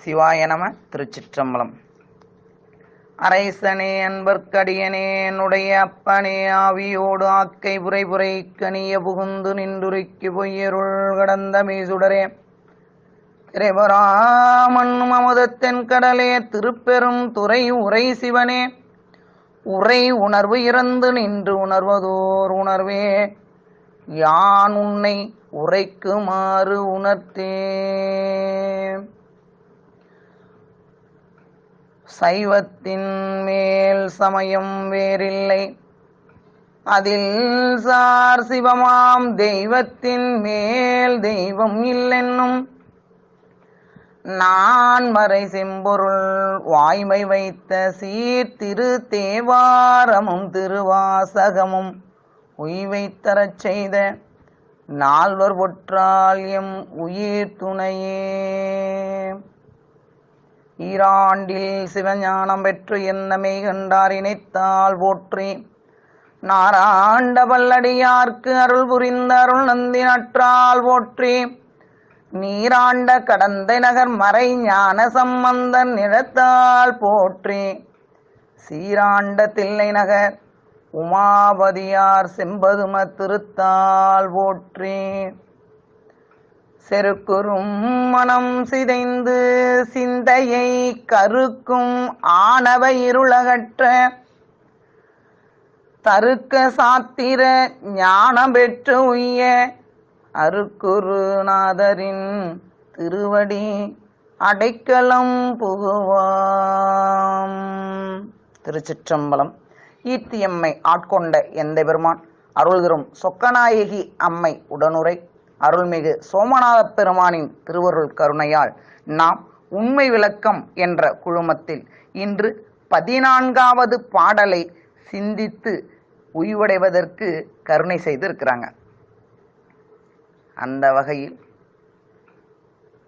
சிவாய நம. திருச்சிற்றம்பலம். அரைசனே அன்பர்க்கடியனே என்னுடைய அப்பனே ஆவியோடு ஆக்கை புரை புரை கனிய புகுந்து நின்றுரைக்கு பொய்யருள் கடந்த மீசுடரே திரைபராமண்ணும் அமுதத்தென் கடலே திருப்பெரும் துறை உரை சிவனே உரை உணர்வு இறந்து நின்று உணர்வதோர் உணர்வே யான் உன்னை உரைக்குமாறு உணர்த்தே. சைவத்தின் மேல் சமயம் வேறில்லை அதில் சார் சிவமாம் தெய்வத்தின் மேல் தெய்வம் இல்லென்னும் நான் மறை செம்பொருள் வாய்மை வைத்த சீர்திரு தேவாரமும் திருவாசகமும் உய்வைத்தரச் செய்த நால்வர் ஒற்றால் எம் உயிர் துணையே. ஈராண்டில் சிவஞானம் பெற்று என்னமை கண்டார் இணைத்தால் போற்றி நாராண்ட பல்லடியார்க்கு அருள் புரிந்த அருள் நந்தி நற்றால் போற்றி நீராண்ட கடந்தை நகர் மறை ஞான சம்பந்தன் நிலத்தால் போற்றி சீராண்ட தில்லை நகர் உமாபதியார் செம்பதும திருத்தால் போற்றி செருக்குறும் மனம் சிதைந்து சிந்தையை கருக்கும் ஆணவ இருளகற்ற தருக்க சாத்திர ஞானம் பெற்று உய்ய அருக்குருநாதரின் திருவடி அடைக்கலம் புகுவாம். திருச்சிற்றம்பலம். ஈத்தியம்மை ஆட்கொண்ட எந்தை பெருமான் அருள்தரும் சொக்கநாயகி அம்மை உடனுரை அருள்மிகு சோமநாத பெருமானின் திருவருள் கருணையால் நாம் உண்மை விளக்கம் என்ற குழுமத்தில் இன்று 14வது பாடலை சிந்தித்து உய்வடைவதற்கு கருணை செய்திருக்கிறாங்க. அந்த வகையில்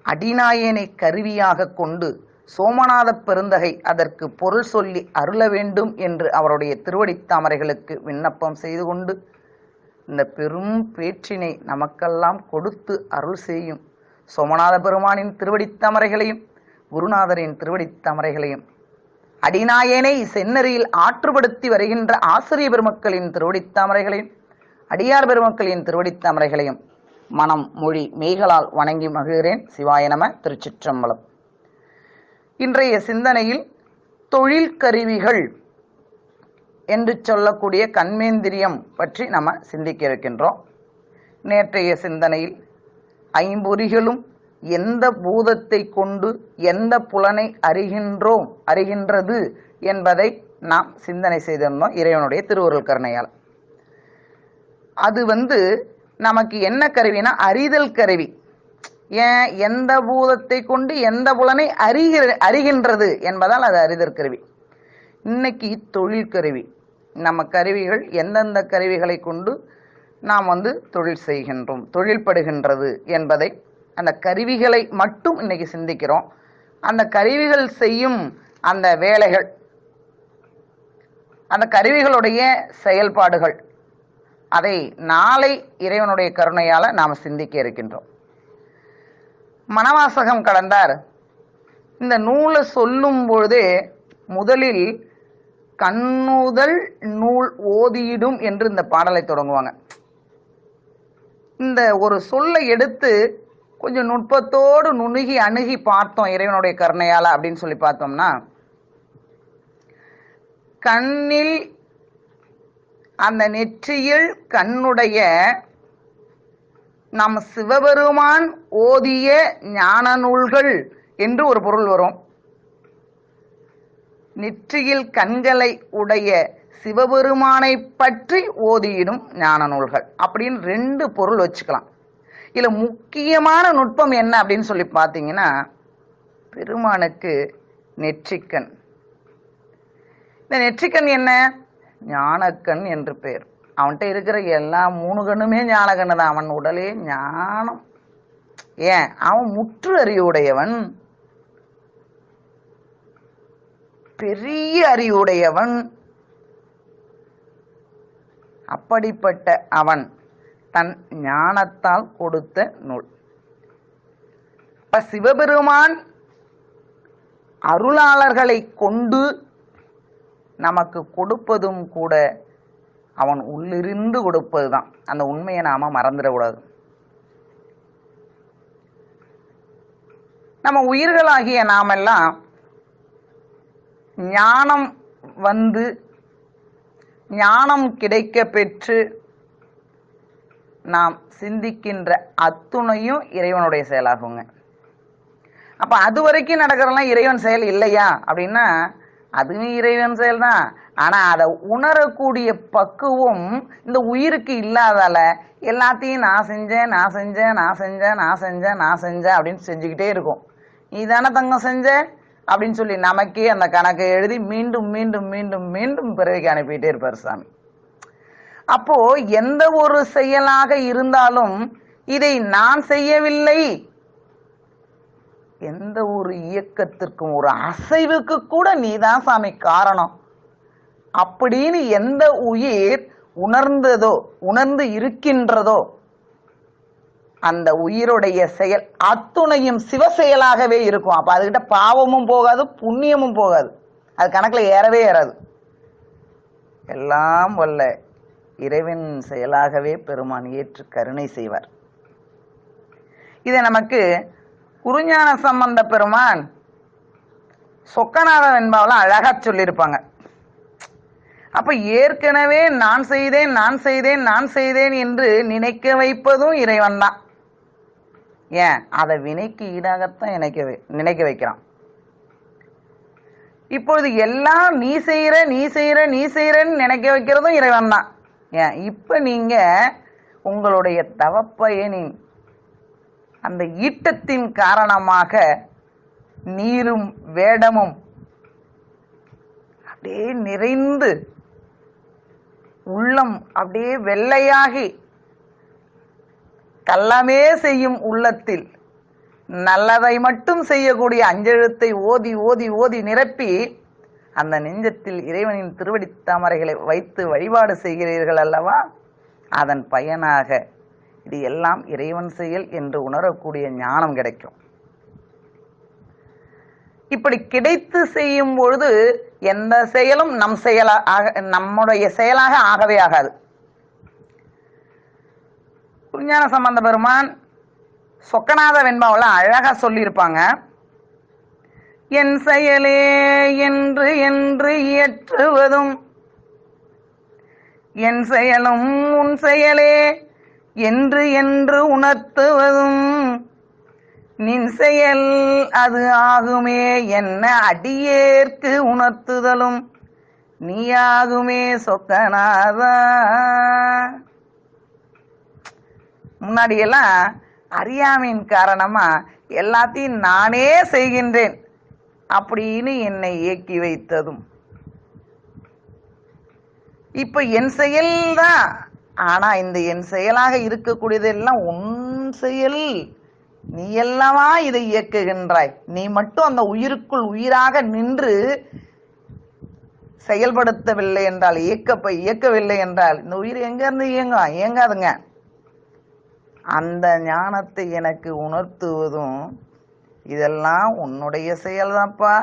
அடிநாயனை கருவியாக கொண்டு சோமநாத பெருந்தகை அதற்கு பொருள் சொல்லி அருள வேண்டும் என்று அவருடைய திருவடித்தாமரைகளுக்கு விண்ணப்பம் செய்து கொண்டு இந்த பெரும் பேற்றினை நமக்கெல்லாம் கொடுத்து அருள் செய்யும் சோமநாத பெருமானின் திருவடித்தாமரைகளையும் குருநாதரின் திருவடித்தாமரைகளையும் அடிநாயனை செந்நெறியில் ஆற்றுப்படுத்தி வருகின்ற ஆசிரிய பெருமக்களின் திருவடித்தாமரைகளையும் அடியார் பெருமக்களின் திருவடித்தாமரைகளையும் மனம் மொழி மெய்களால் வணங்கி மகிழ்கிறேன். சிவாய நம. திருச்சிற்றம்பலம். இன்றைய சிந்தனையில் தொழில் கருவிகள் என்று சொல்லக்கூடிய கண்மேந்திரியம் பற்றி நம்ம சிந்திக்க இருக்கின்றோம். நேற்றைய சிந்தனையில் ஐம்பொறிகளும் எந்த பூதத்தை கொண்டு எந்த புலனை அறிகின்றது என்பதை நாம் சிந்தனை செய்திருந்தோம் இறைவனுடைய திருவருள் கருணையால். அது நமக்கு என்ன கருவினா அறிதல் கருவி. ஏன் எந்த பூதத்தை கொண்டு எந்த புலனை அறிகின்றது என்பதால் அது அறிதல் கருவி. இன்னைக்கு தொழில் கருவி. நம்ம கருவிகள் எந்தெந்த கருவிகளை கொண்டு நாம் தொழில் செய்கின்றோம், தொழில்படுகின்றது என்பதை அந்த கருவிகளை மட்டும் இன்னைக்கு சிந்திக்கிறோம். அந்த கருவிகள் செய்யும் அந்த வேலைகள், அந்த கருவிகளுடைய செயல்பாடுகள், அதை நாளை இறைவனுடைய கருணையால நாம் சிந்திக்க இருக்கின்றோம். மணவாசகம் கடந்தார் இந்த நூலை சொல்லும் பொழுதே முதலில் கண்ணுதல் நூல் ஓதியிடும் என்று இந்த பாடலை தொடங்குவாங்க. இந்த ஒரு சொல்லை எடுத்து கொஞ்சம் நுட்பத்தோடு நுணுகி அணுகி பார்த்தோம் இறைவனுடைய கருணையால அப்படின்னு சொல்லி பார்த்தோம்னா, கண்ணில் அந்த நெற்றியில் கண்ணுடைய நம் சிவபெருமான் ஓதிய ஞான நூல்கள் என்று ஒரு பொருள் வரும். நெற்றியில் கண்களை உடைய சிவபெருமானை பற்றி ஓதியிடும் ஞான நூல்கள் அப்படின்னு 2 பொருள் வச்சுக்கலாம். இதுல முக்கியமான நுட்பம் என்ன அப்படின்னு சொல்லி பார்த்தீங்கன்னா, பெருமானுக்கு நெற்றிக்கண். இந்த நெற்றிக்கண் என்ன? ஞானக்கண் என்று பெயர். அவன்கிட்ட இருக்கிற எல்லா 3 கண்ணுமே ஞானக்கண்ணு தான். அவன் உடலே ஞானம். ஏன்? அவன் முற்று அறிவுடையவன், பெரிய அறிவுடையவன். அப்படிப்பட்ட அவன் தன் ஞானத்தால் கொடுத்த நூல். சிவபெருமான் அருளாளர்களை கொண்டு நமக்கு கொடுப்பதும் கூட அவன் உள்ளிருந்து கொடுப்பதுதான். அந்த உண்மையை நாம மறந்துடக்கூடாது. நம்ம உயிர்களாகிய நாமெல்லாம் ஞானம் வந்து ஞானம் கிடைக்க பெற்று நாம் சிந்திக்கின்ற அத்துணையும் இறைவனுடைய செயலாகுங்க. அப்ப அது வரைக்கும் நடக்கிறதெல்லாம் இறைவன் செயல் இல்லையா அப்படின்னா அதுவும் இறைவன் செயல் தான். ஆனா அதை உணரக்கூடிய பக்குவம் இந்த உயிருக்கு இல்லாதால எல்லாத்தையும் நான் செஞ்சேன் நான் செஞ்சேன் நான் செஞ்சேன் நான் செஞ்சேன் நான் செஞ்சேன் அப்படின்னு செஞ்சுக்கிட்டே இருக்கும். நீ தானே தங்கம் செஞ்ச அப்படின்னு சொல்லி நமக்கே அந்த கணக்கை எழுதி மீண்டும் மீண்டும் மீண்டும் மீண்டும் பிறவிக்கு அனுப்பிட்டே இருப்பார் சாமி. அப்போ எந்த ஒரு செயலாக இருந்தாலும் இதை நான் செய்யவில்லை, எந்த ஒரு இயக்கத்திற்கும் ஒரு அசைவுக்கு கூட நீதான் சாமி காரணம் அப்படின்னு எந்த உயிர் உணர்ந்ததோ உணர்ந்து இருக்கின்றதோ அந்த உயிருடைய செயல் அத்துணையும் சிவ செயலாகவே இருக்கும். அப்ப அதுகிட்ட பாவமும் போகாது புண்ணியமும் போகாது, அது கணக்குல ஏறவே ஏறாது. எல்லாம் வல்ல இறைவன் செயலாகவே பெருமான் ஏற்று கருணை செய்வார். இதை நமக்கு குருஞான சம்பந்த பெருமான் சொக்கநாத வெண்பாவில அழகா சொல்லியிருப்பாங்க. அப்ப ஏற்கனவே நான் செய்தேன் நான் செய்தேன் நான் செய்தேன் என்று நினைக்க வைப்பதும் இறைவன் தான். ஏன் அதை வினைக்கு ஈடாகத்தான் நினைக்க வைக்கிறான். இப்பொழுது எல்லாம் நீ செய்யற நீ செய்யற நீ செய்யறன்னு நினைக்க வைக்கிறதும் இறைவன் தான். ஏன் இப்ப நீங்க உங்களுடைய தவப்பயனின் அந்த ஈட்டத்தின் காரணமாக நீரும் வேடமும் அப்படியே நிறைந்து உள்ளம் அப்படியே வெள்ளையாகி கள்ளமே செய்யும் உள்ளத்தில் நல்லதை மட்டும் செய்யக்கூடிய அஞ்செழுத்தை ஓதி ஓதி ஓதி நிரப்பி அந்த நெஞ்சத்தில் இறைவனின் திருவடி தாமரைகளை வைத்து வழிபாடு செய்கிறீர்கள் அல்லவா, அதன் பயனாக இது எல்லாம் இறைவன் செயல் என்று உணரக்கூடிய ஞானம் கிடைக்கும். இப்படி கிடைத்து செய்யும் பொழுது எந்த செயலும் நம்முடைய செயலாக ஆகவே ஆகாது. குருஞான சம்பந்த பெருமான் சொக்கநாத வெண்பாவில் அழகா சொல்லியிருப்பாங்க. என் செயலே என்று என்று இயற்றுவதும் என் செயலும் உன் செயலே என்று என்று உணர்த்துவதும் நின் செயல் அது ஆகுமே என்ன அடியேற்கு உணர்த்துதலும் நீயாகுமே சொக்கநாதா. முன்னாடியெல்லாம் அறியாமையின் காரணமா எல்லாத்தையும் நானே செய்கின்றேன் அப்படின்னு என்னை இயக்கி வைத்ததும் இப்ப என் செயல்தான். ஆனா இந்த என் செயலாக இருக்கக்கூடியதெல்லாம் உன் செயல், நீ எல்லாமா இதை இயக்குகின்றாய். நீ மட்டும் அந்த உயிருக்குள் உயிராக நின்று செயல்படுத்தவில்லை என்றால் இயக்கவில்லை என்றால் இந்த உயிர் எங்க இருந்து இயங்காதுங்க. அந்த ஞானத்தை எனக்கு உணர்த்துவதும் இதெல்லாம் உன்னுடைய செயல்தான்ப்பா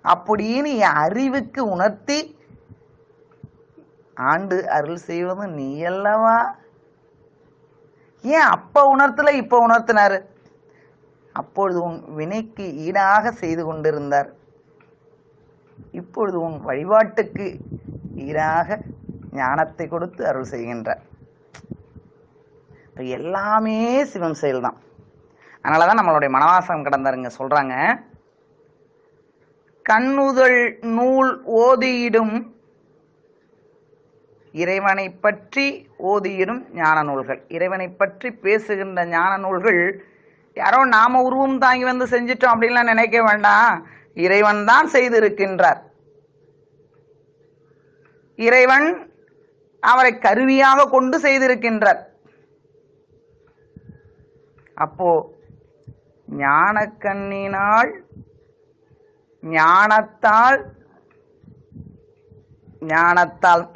அப்படின்னு என் அறிவுக்கு உணர்த்தி ஆண்டு அருள் செய்வதும் நீ அல்லவா. ஏன் அப்ப உணர்த்தல இப்ப உணர்த்தினாரு? அப்பொழுது உன் வினைக்கு ஈடாக செய்து கொண்டிருந்தார், இப்பொழுது உன் வழிபாட்டுக்கு ஈடாக ஞானத்தை கொடுத்து அருள் செய்கின்றார். எல்லாமே சிவன் செயல்தான். அதனாலதான் நம்மளுடைய மனவாசகம் கடந்தாருங்க சொல்றாங்க, கண்ணுதல் நூல் ஓதியிடும் இறைவனை பற்றி ஓதியிடும் ஞான நூல்கள். இறைவனை பற்றி பேசுகின்ற ஞான நூல்கள் யாரோ நாம உருவம் தாங்கி வந்து செஞ்சிட்டோம் அப்படின்லாம் நினைக்க வேண்டாம். இறைவன் தான் செய்திருக்கின்றார். இறைவன் அவரை கருவியாக கொண்டு செய்திருக்கின்றார். அப்போ ஞான கண்ணினால் ஞானத்தால்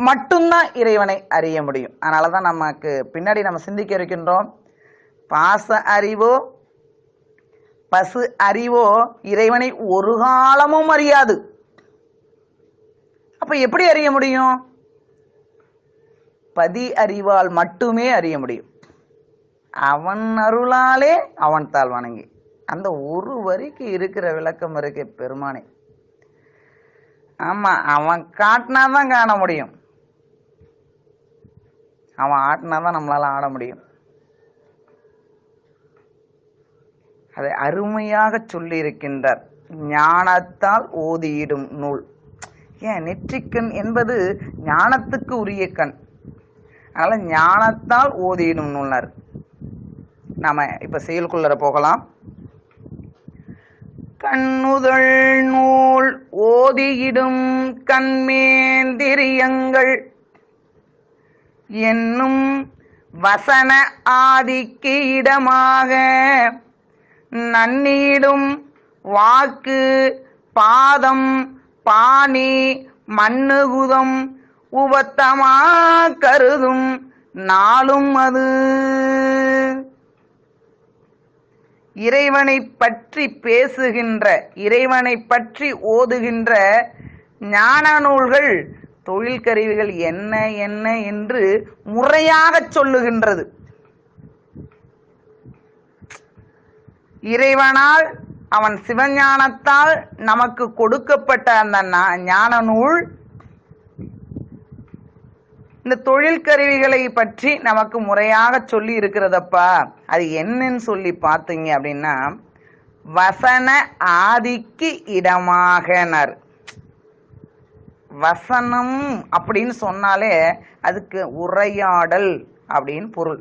மட்டும்தான் இறைவனை அறிய முடியும். அதனாலதான் நமக்கு பின்னாடி நம்ம சிந்திக்க இருக்கின்றோம், பாச அறிவோ பசு அறிவோ இறைவனை ஒரு காலமும் அறியாது. அப்ப எப்படி அறிய முடியும்? பதி அறிவால் மட்டுமே அறிய முடியும். அவன் அருளாலே அவன் தாள் வணங்கி. அந்த ஒரு வரிக்கு இருக்கிற விளக்கம் இருக்கு பெருமானே. ஆமா, அவன் காட்டினாதான் காண முடியும், அவன் ஆட்டினாதான் நம்மளால ஆட முடியும். அதை அருமையாக சொல்லி இருக்கின்றார். ஞானத்தால் ஓதியிடும் நூல். ஏன் நெற்றிக்கண் என்பது ஞானத்துக்கு உரிய கண், அதனால ஞானத்தால் ஓதியிடும் நூல்னார். நாம இப்ப செயலுக்குள்ள போகலாம். கண்ணுதல் நூல் ஓதியிடும் கண்மேந்திரியங்கள் என்னும் வசன ஆதிக்கு இடமாக நன்னீடும் வாக்கு பாதம் பாணி மண்ணுகுதம் உபத்தமா கருதும் நாளும் அது. இறைவனை பற்றி பேசுகின்ற, இறைவனை பற்றி ஓதுகின்ற ஞான நூல்கள் தொழில் கருவிகள் என்ன என்ன என்று முறையாக சொல்லுகின்றது. இறைவனால் அவன் சிவஞானத்தால் நமக்கு கொடுக்கப்பட்ட அந்த ஞான நூல் இந்த தொழில் கருவிகளை பற்றி நமக்கு முறையாக சொல்லி இருக்கிறதப்பா. அது என்னன்னு சொல்லி பார்த்தீங்க அப்படின்னா, வசன ஆதிக்கு இடமாகனர். வசனம் அப்படின்னு சொன்னாலே அதுக்கு உரையாடல் அப்படின்னு பொருள்.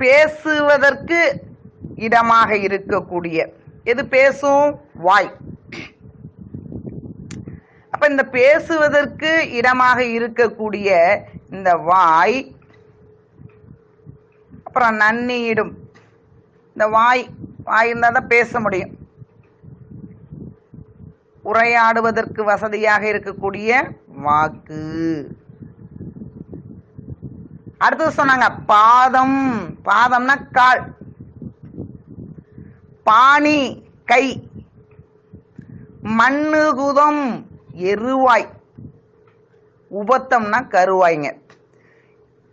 பேசுவதற்கு இடமாக இருக்கக்கூடிய எது? பேசும் வாய். அப்ப இந்த பேசுவதற்கு இடமாக இருக்கக்கூடிய இந்த வாய், அப்புறம் நன்னியிடும். இந்த வாய் இருந்தா தான் பேச முடியும். உரையாடுவதற்கு வசதியாக இருக்கக்கூடிய வாக்கு. அடுத்தது சொன்னாங்க பாதம். பாதம்னா கால். பாணி கை. மண்ணுகுதம் எருவாய். உபத்தம்னா கருவாய்ங்க.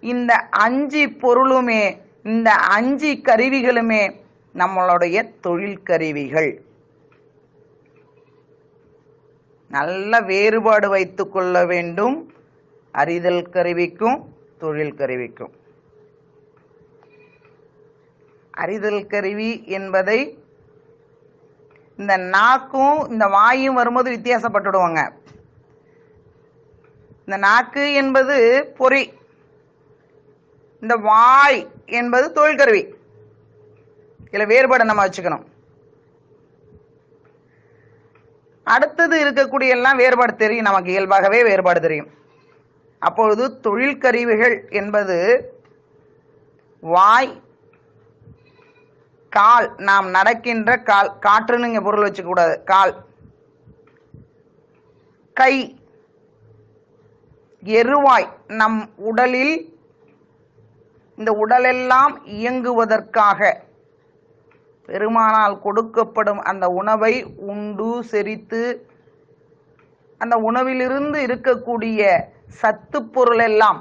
இந்த 5 பொருளுமே, இந்த 5 கருவிகளுமே நம்மளுடைய தொழில் கருவிகள். நல்ல வேறுபாடு வைத்துக் கொள்ள வேண்டும் அறிதல் கருவிக்கும் தொழில் கருவிக்கும். அறிதல் கருவி என்பதை இந்த நாக்கும் இந்த வாயும் வரும்போது வித்தியாசப்பட்டுடுவாங்க. இந்த நாக்கு என்பது பொறி, இந்த வாய் என்பது தொழில் கருவி. இதுல வேறுபாடு நம்ம வச்சுக்கணும். அடுத்தது இருக்கக்கூடிய எல்லாம் வேறுபாடு தெரியும் நமக்கு, இயல்பாகவே வேறுபாடு தெரியும். அப்பொழுது தொழில் கருவிகள் என்பது வாய், கால், நாம் நடக்கின்ற கால், காற்றுன்னு இங்க பொருள் வச்சுக்க கூடாது, கால், கை, எருவாய், நம் உடலில் இந்த உடலெல்லாம் இயங்குவதற்காக பெருமானால் கொடுக்கப்படும் அந்த உணவை உண்டு செரித்து அந்த உணவிலிருந்து இருக்கக்கூடிய சத்து பொருள் எல்லாம்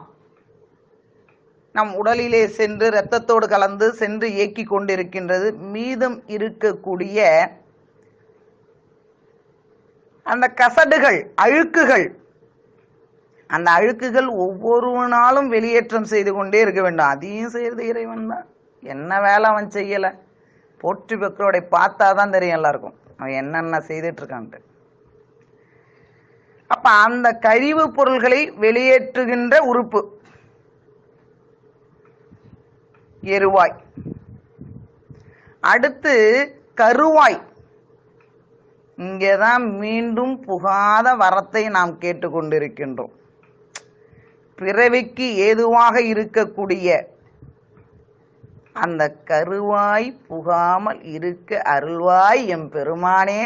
நம் உடலிலே சென்று இரத்தத்தோடு கலந்து சென்று இயக்கி கொண்டிருக்கின்றது. மீதம் இருக்கக்கூடிய அந்த கசடுகள், அழுக்குகள், அந்த அழுக்குகள் ஒவ்வொரு நாளும் வெளியேற்றம் செய்து கொண்டே இருக்க வேண்டும். அதையும் செய்யறது இறைவன் தான். என்ன வேலை அவன் செய்யல, போற்றி பெற்றோரை பார்த்தாதான் தெரியும் எல்லாருக்கும் அவன் என்னென்ன செய்துட்டு இருக்கான்ட்டு. அப்ப அந்த கழிவு பொருள்களை வெளியேற்றுகின்ற உறுப்பு எருவாய். அடுத்து கருவாய். இங்கேதான் மீண்டும் புகாத வரத்தை நாம் கேட்டுக்கொண்டிருக்கின்றோம். பிறவிக்கு ஏதுவாக இருக்கக்கூடிய அந்த கருவாய் புகாமல் இருக்க அருள்வாய் எம் பெருமானே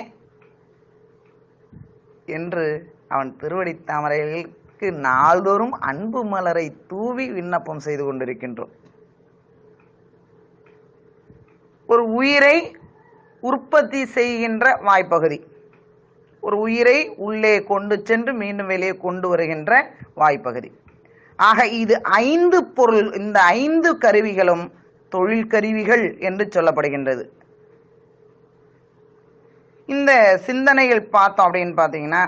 என்று அவன் திருவடி தாமரைகளுக்கு நாள்தோறும் அன்பு மலரை தூவி விண்ணப்பம் செய்து கொண்டிருக்கின்றோம். ஒரு உயிரை உற்பத்தி செய்கின்ற வாய்ப்பகுதி, ஒரு உயிரை உள்ளே கொண்டு சென்று மீண்டும் வெளியே கொண்டு வருகின்ற வாய்ப்பகுதி. ஆக இது 5 பொருள், இந்த 5 கருவிகளும் தொழில் கருவிகள் என்று சொல்லப்படுகின்றது. இந்த சிந்தனைகள் பார்த்தோம் அப்படின்னு பார்த்தீங்கன்னா,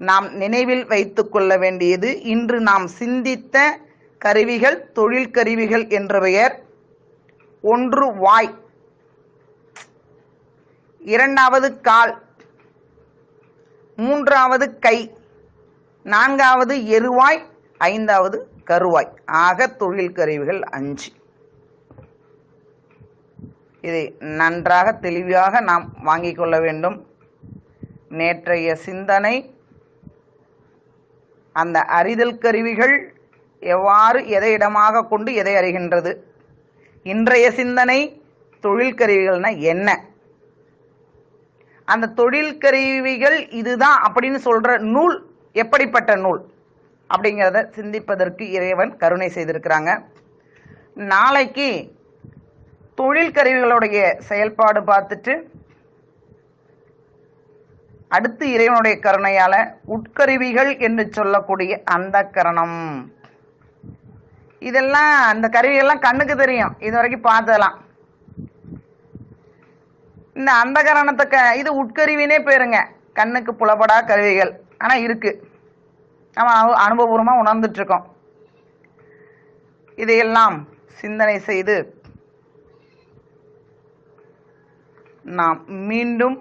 நாம் நினைவில் வைத்துக் கொள்ள வேண்டியது, இன்று நாம் சிந்தித்த கருவிகள் தொழில் கருவிகள் என்ற பெயர். ஒன்று வாய், இரண்டாவது கால், மூன்றாவது கை, நான்காவது எருவாய், ஐந்தாவது கருவாய். ஆக தொழில் கருவிகள் 5. இதை நன்றாக தெளிவாக நாம் வாங்கிக் கொள்ள வேண்டும். நேற்றைய சிந்தனை அந்த அறிதல் கருவிகள் எவ்வாறு எதை இடமாக கொண்டு எதை அறிகின்றது. இன்றைய சிந்தனை தொழில் கருவிகள்னா என்ன, அந்த தொழில் கருவிகள் இதுதான் அப்படின்னு சொல்ற நூல் எப்படிப்பட்ட நூல் அப்படிங்கிறத சிந்திப்பதற்கு இறைவன் கருணை செய்திருக்கிறாங்க. நாளைக்கு தொழில் கருவிகளுடைய செயல்பாடு பார்த்துட்டு அடுத்து இறைவனுடைய கருணையால உட்கருவிகள் என்று சொல்லக்கூடிய அந்த கரணம், இதெல்லாம் அந்த கருவிகள்லாம் கண்ணுக்கு தெரியும், இது வரைக்கும் பார்த்ததெல்லாம். இந்த அந்த கரணத்துக்கு இது உட்கருவினே பேருங்க, கண்ணுக்கு புலப்படா கருவிகள், ஆனா இருக்கு, நம்ம அனுபவபூர்வமா உணர்ந்துட்டு இருக்கோம். இதையெல்லாம் சிந்தனை செய்து நாம் மீண்டும்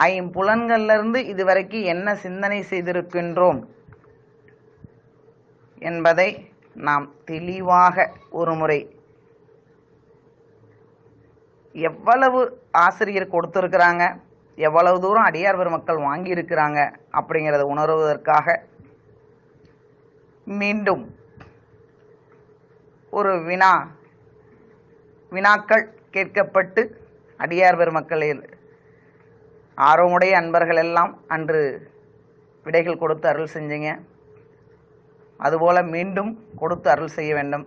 ஐம்புலன்கள்ல இருந்து இதுவரைக்கும் என்ன சிந்தனை செய்திருக்கின்றோம் என்பதை நாம் தெளிவாக ஒரு முறை, எவ்வளவு ஆசிரியர் கொடுத்திருக்கிறாங்க, எவ்வளவு தூரம் அடியார் பெருமக்கள் வாங்கி இருக்கிறாங்க அப்படிங்கிறத உணர்வதற்காக மீண்டும் ஒரு வினாக்கள் கேட்கப்பட்டு அடியார் பெருமக்களில் ஆர்வமுடைய அன்பர்கள் எல்லாம் அன்று விடைகள் கொடுத்து அருள் செஞ்சீங்க. அதுபோல மீண்டும் கொடுத்து அருள் செய்ய வேண்டும்.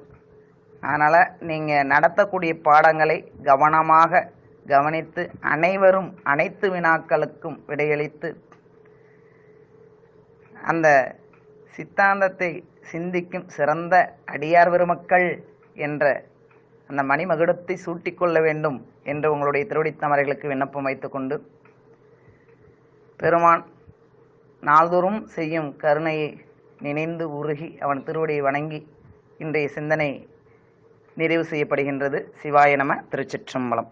அதனால் நீங்கள் நடத்தக்கூடிய பாடங்களை கவனமாக கவனித்து அனைவரும் அனைத்து வினாக்களுக்கும் விடையளித்து அந்த சித்தாந்தத்தை சிந்திக்கும் சிறந்த அடியார் பெருமக்கள் என்ற அந்த மணிமகுடத்தை சூட்டிக்கொள்ள வேண்டும் என்று உங்களுடைய திருவடித்தமரைகளுக்கு விண்ணப்பம் வைத்துக்கொண்டு, பெருமான் நாள்தோறும் செய்யும் கருணையை நினைந்து உருகி அவன் திருவடியை வணங்கி இன்றைய சிந்தனை நிறைவு செய்யப்படுகின்றது. சிவாய நம. திருச்சிற்றம்பலம்.